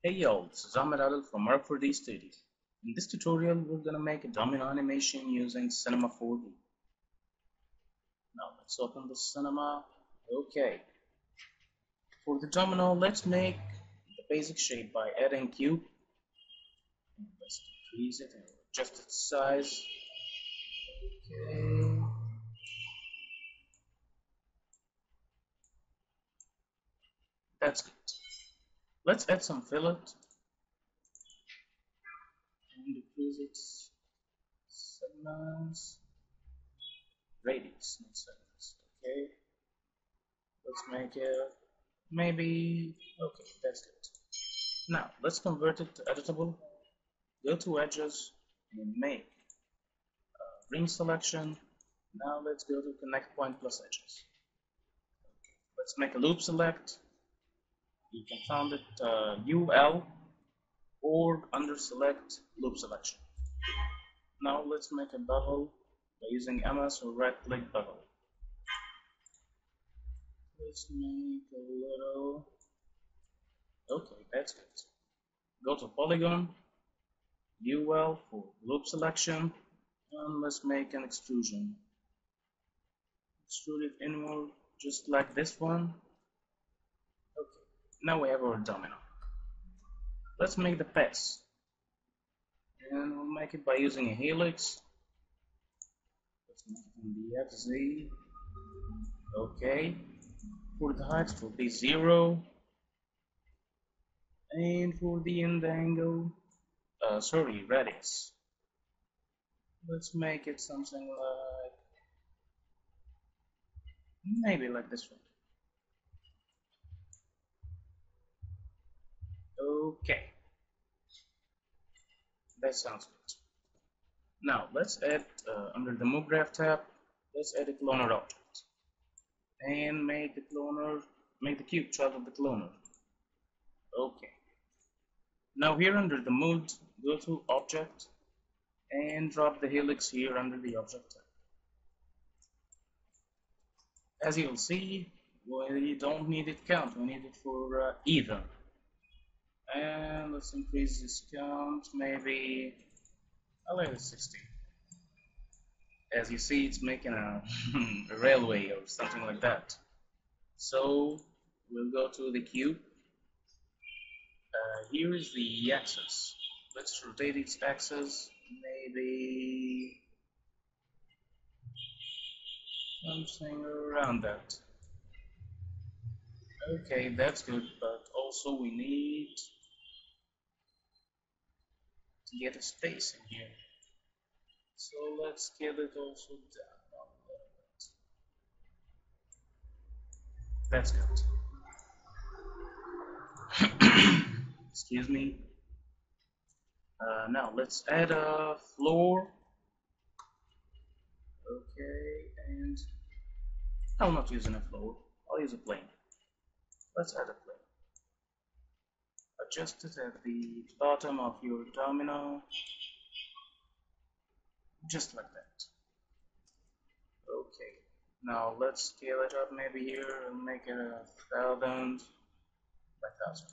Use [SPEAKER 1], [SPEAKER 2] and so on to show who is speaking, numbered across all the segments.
[SPEAKER 1] Hey y'all, this is Ahmed Adel from Cinema4D Studio. In this tutorial, we're gonna make a domino animation using Cinema4D. Now let's open the cinema. Okay, for the domino, let's make the basic shape by adding cube. Let's decrease it and adjust its size. Okay, that's good. Let's add some fillet and decrease its segments, radius, not segments. Okay, let's make it maybe, okay, that's good. Now let's convert it to editable. Go to edges and make ring selection. Now let's go to connect point plus edges. Let's make a loop select. You can find it UL or under select loop selection. Now let's make a bevel by using MS or right click bevel. Let's make a little, okay, that's good. Go to polygon, UL for loop selection, and let's make an extrusion. Extrude it inward just like this one. Okay, now we have our domino. Let's make the pass, and we'll make it by using a helix. Let's make it in the XZ. Okay, for the height it will be 0, and for the end angle, radius. Let's make it something like, maybe like this one. Okay, that sounds good. Now let's add under the move graph tab, let's add a cloner object and make the cube child of the cloner. Okay. Now here under the mode, go to object and drop the helix here under the object tab. As you'll see, we don't need it count, we need it for even. And let's increase this count, maybe I'll leave it 60. As you see, it's making a, a railway or something like that. So we'll go to the cube. Here is the axis. Let's rotate its axis, maybe something around that. Okay, that's good, but also we need to get a space in here. So let's scale it also down a little bit. That's good. Excuse me. Now let's add a floor. Okay, and I'm not using a floor, I'll use a plane. Let's add a plane. Adjust it at the bottom of your domino, just like that. Okay, now let's scale it up maybe here and make it 1,000 by 1,000.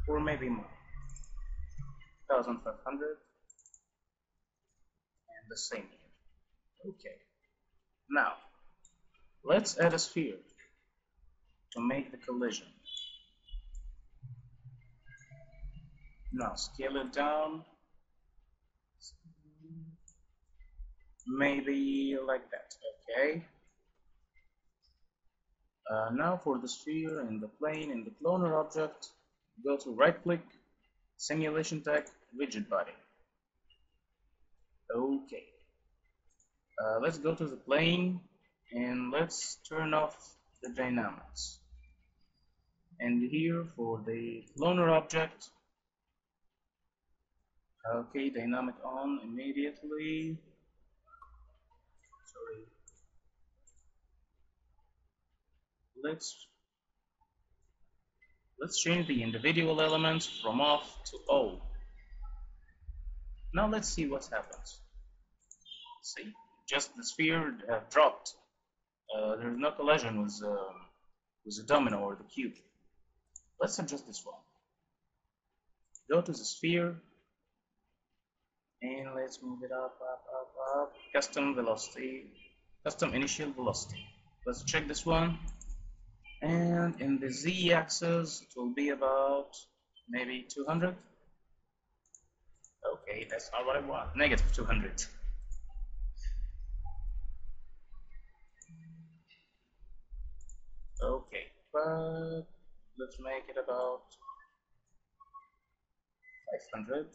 [SPEAKER 1] Or maybe more. 1,500. And the same here. Okay. Now, let's add a sphere to make the collision. Now scale it down, maybe like that. Okay. Now for the sphere in the plane in the cloner object, go to right click, simulation tag, rigid body. Okay. Let's go to the plane and let's turn off the dynamics. And here for the cloner object, okay, dynamic on immediately. Sorry. Let's change the individual elements from off to all. Now let's see what happens. See, just the sphere dropped. There's no collision with with the domino or the cube. Let's adjust this one. Go to the sphere and let's move it up, up, up, up. Custom velocity, custom initial velocity. Let's check this one. And in the z-axis, it will be about maybe 200. Okay, that's not what I want. Negative 200. Okay, but let's make it about 500.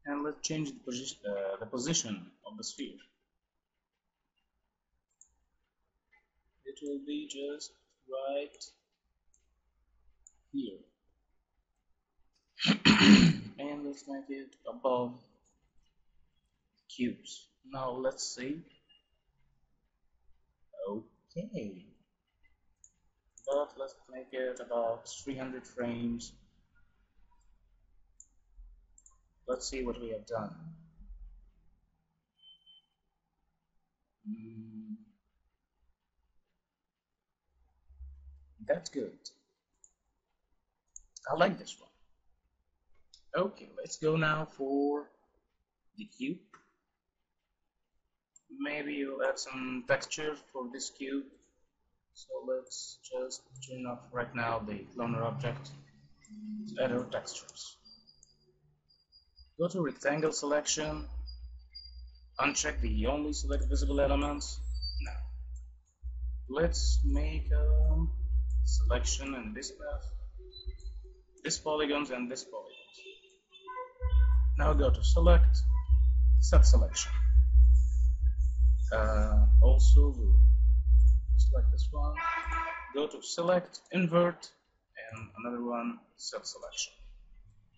[SPEAKER 1] And let's change the position of the sphere. It will be just right here. And let's make it above cubes. Now let's see. Okay. But let's make it about 300 frames. Let's see what we have done. That's good. I like this one. Okay, let's go now for the cube. Maybe you'll add some texture for this cube. So let's just turn off right now the cloner object. Let's add our textures. Go to rectangle selection. Uncheck the only select visible elements. Now, let's make a selection in this path, this polygons and this polygons. Now go to select, set selection. Also we'll select this one, go to select, invert, and another one, set selection.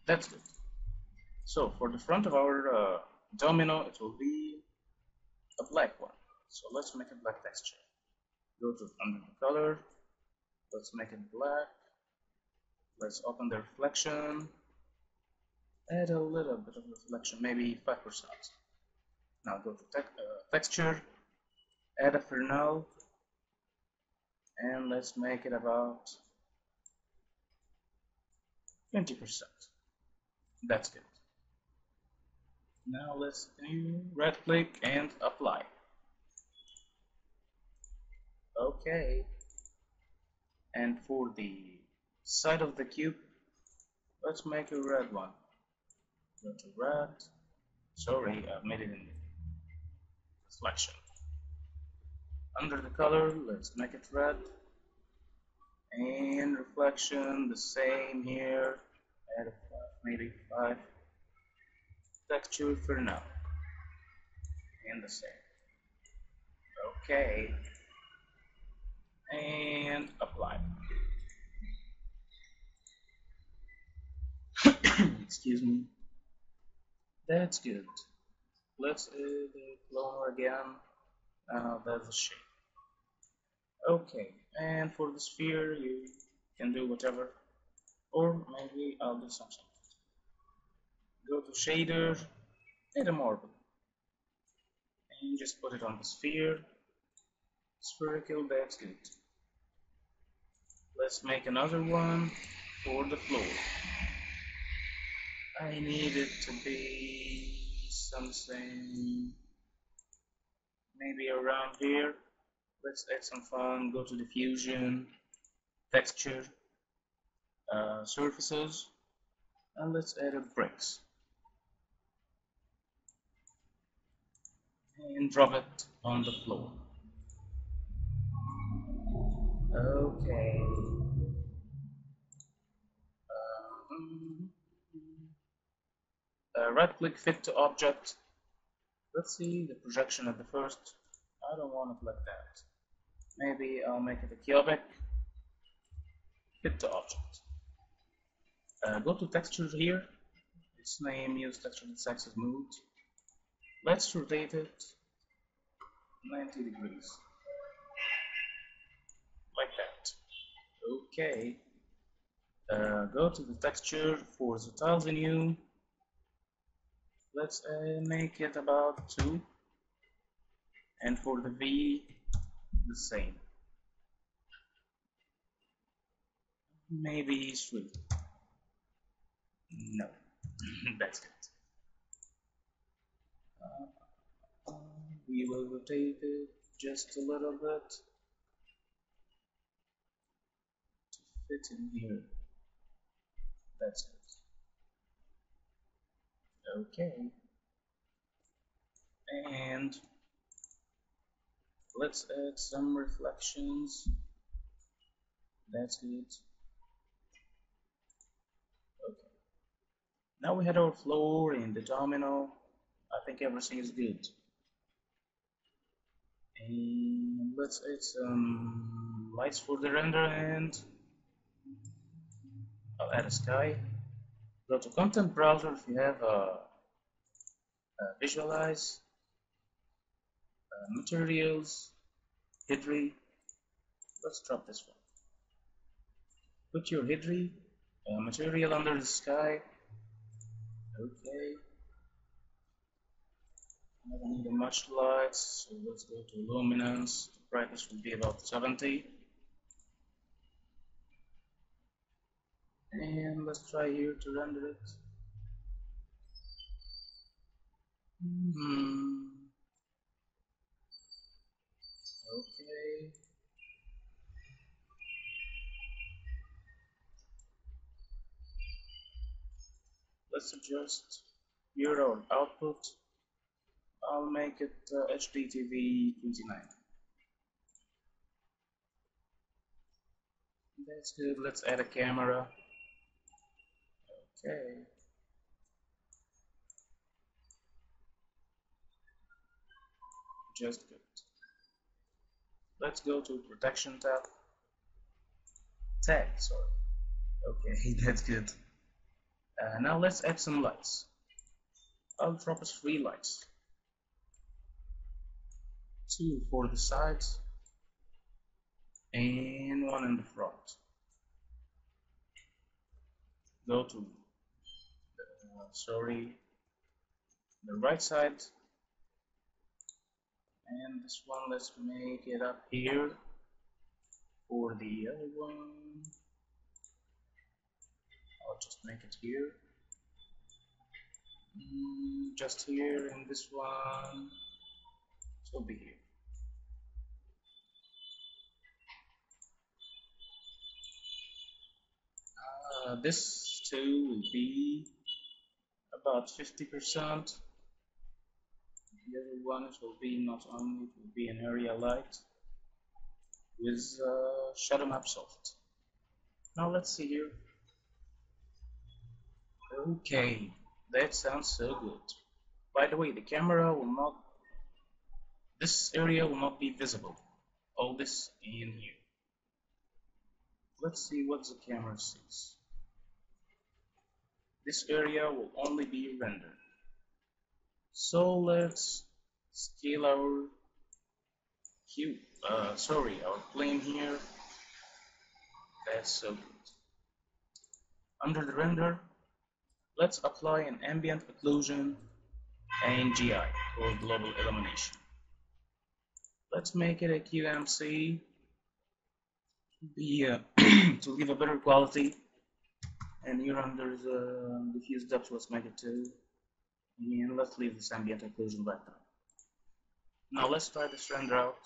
[SPEAKER 1] That's good. So for the front of our domino, it will be a black one. So let's make a black texture. Go to under the color, let's make it black. Let's open the reflection. Add a little bit of reflection, maybe 5%. Now go to texture, add a Fresnel, and let's make it about 20%. That's good. Now let's right click and apply. Okay. And for the side of the cube, let's make a red one. Go to red. Sorry, I made it in the selection. Under the color, let's make it red. And reflection, the same here. Add maybe 5. Texture for now. And the same. Okay. And apply. Excuse me. That's good. Let's add the cloner again. That's the shape. Okay, and for the sphere, you can do whatever, or maybe I'll do something. Go to shader, add a marble, and just put it on the sphere. Spherical, that's good. Let's make another one for the floor. I need it to be something maybe around here. Let's add some fun. Go to diffusion, texture, surfaces, and let's add a bricks and drop it on the floor. Okay. Right click, fit to object. Let's see the projection at the first. I don't want it like that. Maybe I'll make it a cubic. Fit to object. Go to texture here. Its name, use texture with axis moved. Let's rotate it 90 degrees. Like that. Okay. Go to the texture for the tiles menu. Let's make it about 2, and for the V, the same. maybe 3. No, that's it. We will rotate it just a little bit to fit in here. That's it. Okay. And let's add some reflections. That's good. Okay. Now we had our floor and the domino. I think everything is good. And let's add some lights for the render, and I'll add a sky. Go to content browser if you have a visualize, materials, hidri. Let's drop this one. Put your hidri material under the sky. Okay. I don't need much light, so let's go to luminance. The brightness will be about 70. And let's try here to render it. Okay. Let's adjust here our output. I'll make it HDTV 29. That's good. Let's add a camera. Okay. Just good. Let's go to protection tab. Tag, sorry. Okay, that's good. Now let's add some lights. I'll drop us 3 lights. 2 for the sides and 1 in the front. Go to the right side, and this one let's make it up here. For the other one, I'll just make it here, just here, and this one will be here. This too will be about 50%. The other ones will be not only, it will be an area light with shadow map soft. Now let's see here. Okay, that sounds so good. By the way, the camera will not, this area will not be visible. All this in here. Let's see what the camera sees. This area will only be rendered. So let's scale our our plane here. That's so good. Under the render, let's apply an ambient occlusion and GI or global illumination. Let's make it a QMC to give a better quality. And here under the diffuse depth, let's make it 2. And let's leave this ambient occlusion right now. Now let's try this render out.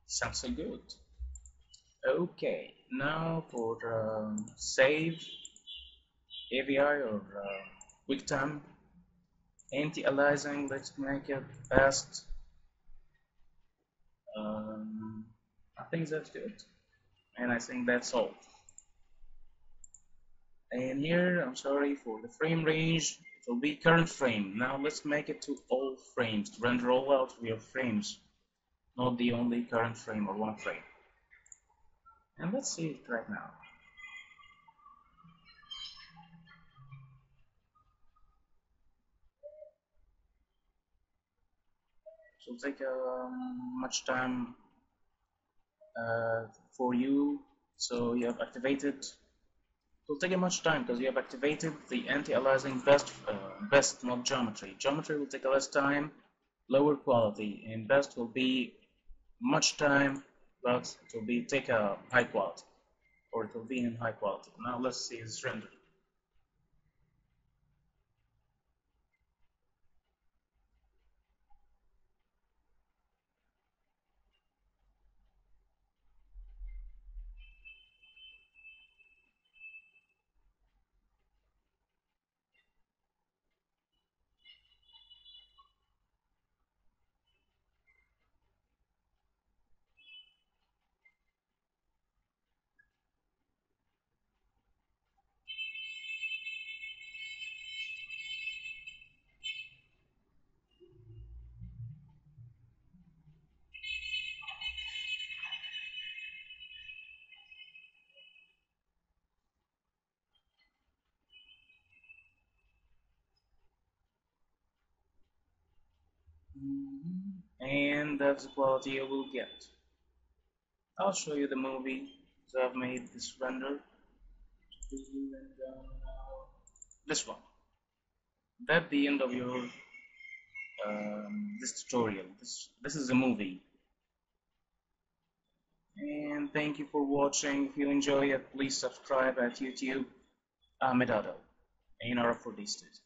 [SPEAKER 1] Sounds so good. Okay, now for save AVI or QuickTime anti-aliasing, let's make it fast. I think that's good, and I think that's all. And here, I'm sorry for the frame range, it will be current frame. Now let's make it to all frames, to render all out real frames, not the only current frame or one frame. And let's see it right now. It will take much time for you. So you have activated. It will take much time because you have activated the anti-aliasing best not geometry. Geometry will take less time, lower quality, and best will be much time, but it will be take a high quality, or it will be in high quality. Now let's see this render. And that's the quality you will get. I'll show you the movie. So I've made this render. This one. That's the end of your this tutorial. This is a movie. And thank you for watching. If you enjoy it, please subscribe at YouTube. Ahmed Adel, ANR4D State.